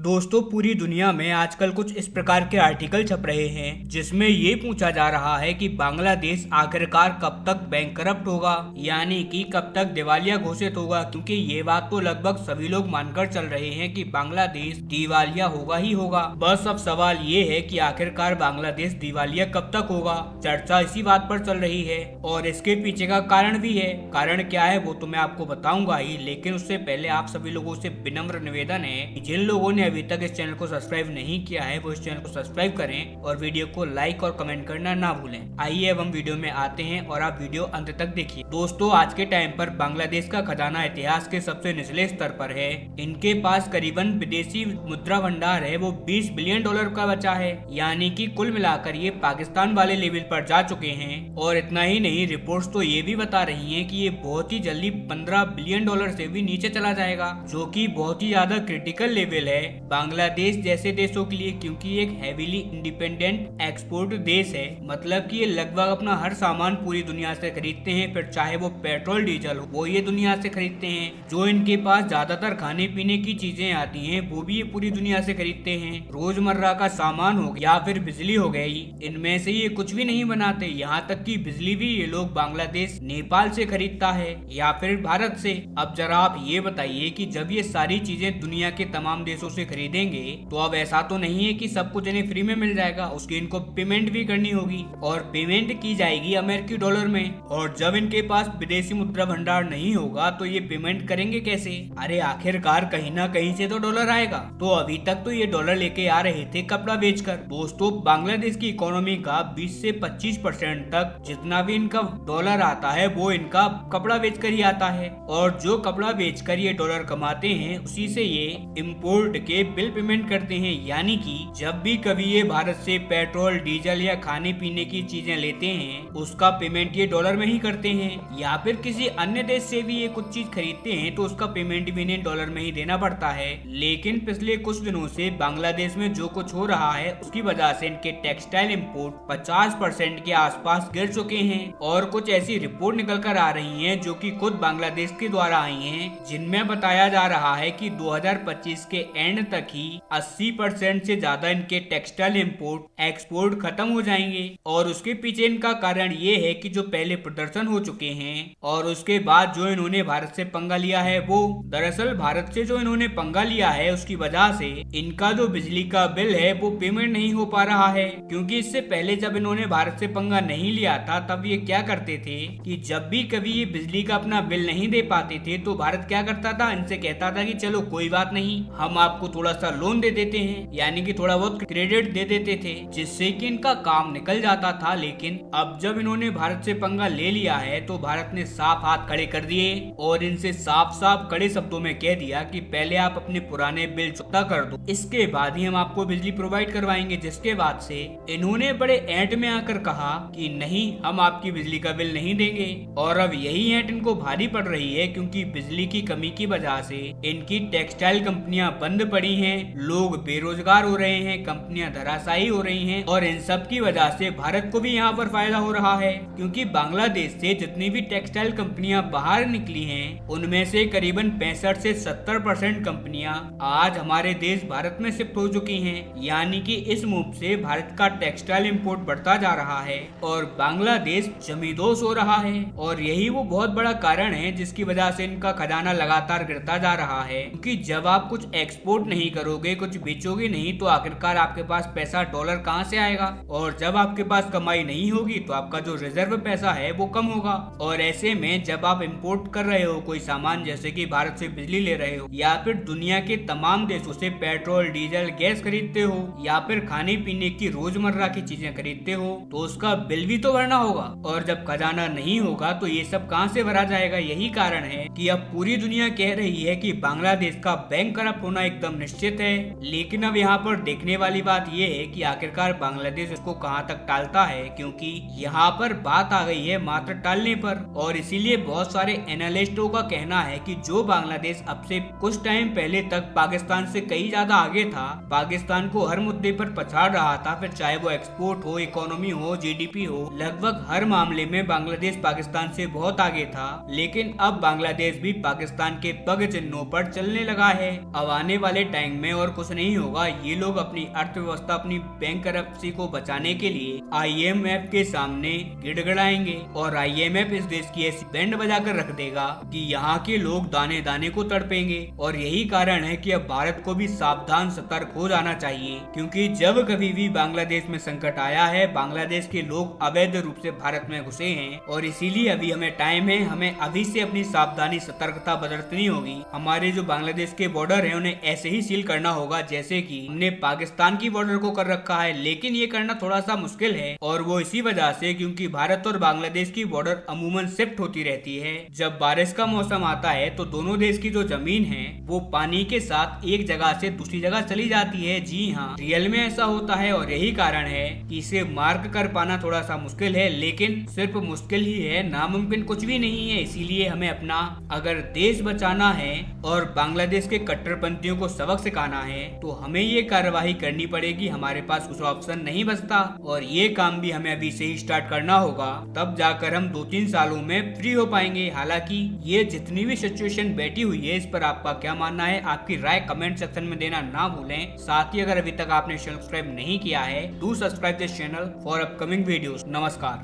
दोस्तों, पूरी दुनिया में आजकल कुछ इस प्रकार के आर्टिकल छप रहे हैं जिसमें ये पूछा जा रहा है कि बांग्लादेश आखिरकार कब तक बैंकरप्ट होगा, यानी कि कब तक दिवालिया घोषित होगा। क्योंकि ये बात तो लगभग सभी लोग मानकर चल रहे हैं कि बांग्लादेश दिवालिया होगा ही होगा। बस अब सवाल ये है कि आखिरकार बांग्लादेश दिवालिया कब तक होगा। चर्चा इसी बात पर चल रही है और इसके पीछे का कारण भी है। कारण क्या है वो तो मैं आपको बताऊंगा ही, लेकिन उससे पहले आप सभी लोगों से विनम्र निवेदन है कि जिन लोगों ने अभी तक इस चैनल को सब्सक्राइब नहीं किया है वो इस चैनल को सब्सक्राइब करें और वीडियो को लाइक और कमेंट करना ना भूलें। आइए अब हम वीडियो में आते हैं और आप वीडियो अंत तक देखिए। दोस्तों, आज के टाइम पर बांग्लादेश का खजाना इतिहास के सबसे निचले स्तर पर है। इनके पास करीबन विदेशी मुद्रा भंडार है वो $20 बिलियन का बचा है, यानी कि कुल मिलाकर ये पाकिस्तान वाले लेवल पर जा चुके हैं। और इतना ही नहीं, रिपोर्ट्स तो ये भी बता रही हैं कि ये बहुत ही जल्दी $15 बिलियन से भी नीचे चला जाएगा, जो कि बहुत ही ज्यादा क्रिटिकल लेवल है बांग्लादेश जैसे देशों के लिए। क्योंकि एक हेवीली इंडिपेंडेंट एक्सपोर्ट देश है, मतलब कि ये लगभग अपना हर सामान पूरी दुनिया से खरीदते हैं, फिर चाहे वो पेट्रोल डीजल हो वो ये दुनिया से खरीदते हैं। जो इनके पास ज्यादातर खाने पीने की चीजें आती हैं वो भी ये पूरी दुनिया से खरीदते हैं। रोजमर्रा का सामान हो या फिर बिजली हो गई, इनमें से ये कुछ भी नहीं बनाते। यहाँ तक कि बिजली भी ये लोग बांग्लादेश नेपाल से खरीदता है या फिर भारत से। अब जरा आप ये बताइए कि जब ये सारी चीजें दुनिया के तमाम देशों से खरीदेंगे तो अब ऐसा तो नहीं है कि सब कुछ इन्हें फ्री में मिल जाएगा, उसकी इनको पेमेंट भी करनी होगी और पेमेंट की जाएगी अमेरिकी डॉलर में। और जब इनके पास विदेशी मुद्रा भंडार नहीं होगा तो ये पेमेंट करेंगे कैसे? अरे आखिरकार कहीं ना कहीं से तो डॉलर आएगा। तो अभी तक तो ये डॉलर लेके आ रहे थे कपड़ा बेचकर। दोस्तों, बांग्लादेश की इकोनॉमी का 20 से 25% तक जितना भी इनका डॉलर आता है वो इनका कपड़ा बेचकर ही आता है। और जो कपड़ा बेचकर ये डॉलर कमाते हैं उसी से ये इम्पोर्ट के बिल पेमेंट करते हैं। यानी कि जब भी कभी ये भारत से पेट्रोल डीजल या खाने पीने की चीजें लेते हैं उसका पेमेंट ये डॉलर में ही करते हैं। या फिर किसी अन्य देश से भी ये कुछ चीज खरीदते हैं तो उसका पेमेंट भी इन्हें डॉलर में ही देना पड़ता है। लेकिन पिछले कुछ दिनों से बांग्लादेश में जो कुछ हो रहा है उसकी वजह से इनके टेक्सटाइल इम्पोर्ट 50% के आसपास गिर चुके हैं। और कुछ ऐसी रिपोर्ट निकल कर आ रही है जो कि खुद बांग्लादेश के द्वारा आई है, जिनमें बताया जा रहा है कि 2025 के एंड तक ही 80% से ज्यादा इनके टेक्सटाइल इंपोर्ट एक्सपोर्ट खत्म हो जाएंगे। और उसके पीछे इनका कारण ये है कि जो पहले प्रदर्शन हो चुके हैं और उसके बाद जो इन्होंने भारत से पंगा लिया है, वो दरअसल भारत से जो इन्होंने पंगा लिया है उसकी वजह से इनका जो बिजली का बिल है वो पेमेंट नहीं हो पा रहा है। क्योंकि इससे पहले जब इन्होंने भारत से पंगा नहीं लिया था तब ये क्या करते थे कि जब भी कभी ये बिजली का अपना बिल नहीं दे पाते थे तो भारत क्या करता था, इनसे कहता था कि चलो कोई बात नहीं, हम आपको थोड़ा सा लोन दे देते हैं, यानी कि थोड़ा बहुत क्रेडिट दे देते थे, जिससे कि इनका काम निकल जाता था। लेकिन अब जब इन्होंने भारत से पंगा ले लिया है तो भारत ने साफ हाथ खड़े कर दिए और इनसे साफ साफ कड़े शब्दों में कह दिया कि पहले आप अपने पुराने बिल चुकता कर दो, इसके बाद ही हम आपको बिजली प्रोवाइड करवाएंगे। जिसके बाद से इन्होंने बड़े ऐंठ में आकर कहा कि नहीं, हम आपकी बिजली का बिल नहीं देंगे। और अब यही ऐंठ इनको भारी पड़ रही है क्योंकि बिजली की कमी की वजह से इनकी टेक्सटाइल कंपनियां बंद पड़ी हैं, लोग बेरोजगार हो रहे हैं, कंपनियां धराशायी हो रही हैं। और इन सब की वजह से भारत को भी यहाँ पर फायदा हो रहा है, क्योंकि बांग्लादेश से जितनी भी टेक्सटाइल कंपनियां बाहर निकली हैं उनमें से करीबन 65 से 70% कंपनियां आज हमारे देश भारत में शिफ्ट हो चुकी हैं। यानी कि इस मूव से भारत का टेक्सटाइल इंपोर्ट बढ़ता जा रहा है और बांग्लादेश जमींदोज हो रहा है। और यही वो बहुत बड़ा कारण है जिसकी वजह से इनका खजाना लगातार गिरता जा रहा है। क्योंकि जब आप कुछ एक्सपोर्ट नहीं करोगे, कुछ बेचोगे नहीं, तो आखिरकार आपके पास पैसा डॉलर कहाँ से आएगा? और जब आपके पास कमाई नहीं होगी तो आपका जो रिजर्व पैसा है वो कम होगा। और ऐसे में जब आप इंपोर्ट कर रहे हो कोई सामान, जैसे कि भारत से बिजली ले रहे हो या फिर दुनिया के तमाम देशों से पेट्रोल डीजल गैस खरीदते हो या फिर खाने पीने की रोजमर्रा की चीजें खरीदते हो, तो उसका बिल भी तो भरना होगा। और जब खजाना नहीं होगा तो ये सब कहाँ से भरा जाएगा? यही कारण है कि अब पूरी दुनिया कह रही है कि बांग्लादेश का बैंक करप्ट होना एकदम निश्चित है। लेकिन अब यहाँ पर देखने वाली बात ये है कि आखिरकार बांग्लादेश इसको कहाँ तक टालता है, क्योंकि यहाँ पर बात आ गई है मात्र टालने पर। और इसीलिए बहुत सारे एनालिस्टों का कहना है कि जो बांग्लादेश अब से कुछ टाइम पहले तक पाकिस्तान से कई ज्यादा आगे था, पाकिस्तान को हर मुद्दे पर पछाड़ रहा था, फिर चाहे वो एक्सपोर्ट हो, इकोनॉमी हो, जीडीपी हो, लगभग हर मामले में बांग्लादेश पाकिस्तान से बहुत आगे था। लेकिन अब बांग्लादेश भी पाकिस्तान के पग चिन्हों पर चलने लगा है। अब आने वाले टाइम बैंक में और कुछ नहीं होगा। ये लोग अपनी अर्थव्यवस्था, अपनी बैंक करप्सी को बचाने के लिए IMF के सामने गिड़गिड़ाएंगे और IMF इस देश की ऐसी बैंड बजा कर रख देगा कि यहाँ के लोग दाने दाने को तड़पेंगे। और यही कारण है कि अब भारत को भी सावधान सतर्क हो जाना चाहिए, क्योंकि जब कभी भी बांग्लादेश में संकट आया है, बांग्लादेश के लोग अवैध रूप से भारत में घुसे हैं और इसीलिए अभी हमें टाइम है, हमें अभी से अपनी सावधानी सतर्कता बरतनी होगी। हमारे जो बांग्लादेश के बॉर्डर है उन्हें ऐसे ही सील करना होगा जैसे कि हमने पाकिस्तान की बॉर्डर को कर रखा है, लेकिन ये करना थोड़ा सा मुश्किल है और वो इसी वजह से क्योंकि भारत और बांग्लादेश की बॉर्डर अमूमन शिफ्ट होती रहती है। जब बारिश का मौसम आता है तो दोनों देश की जो जमीन है वो पानी के साथ एक जगह से दूसरी जगह चली जाती है। जी हाँ, रियल में ऐसा होता है और यही कारण है कि इसे मार्क कर पाना थोड़ा सा मुश्किल है, लेकिन सिर्फ मुश्किल ही है, नामुमकिन कुछ भी नहीं है। इसीलिए हमें अपना अगर देश बचाना है और बांग्लादेश के कट्टरपंथियों को सबक सिखाना है तो हमें ये कार्यवाही करनी पड़ेगी। हमारे पास कुछ ऑप्शन नहीं बचता और ये काम भी हमें अभी से ही स्टार्ट करना होगा, तब जाकर हम 2-3 सालों में फ्री हो पाएंगे। हालांकि ये जितनी भी सिचुएशन बैठी हुई है इस पर आपका क्या मानना है, आपकी राय कमेंट सेक्शन में देना ना भूलें। साथ ही अगर अभी तक आपने सब्सक्राइब नहीं किया है, do subscribe this channel for upcoming videos. नमस्कार।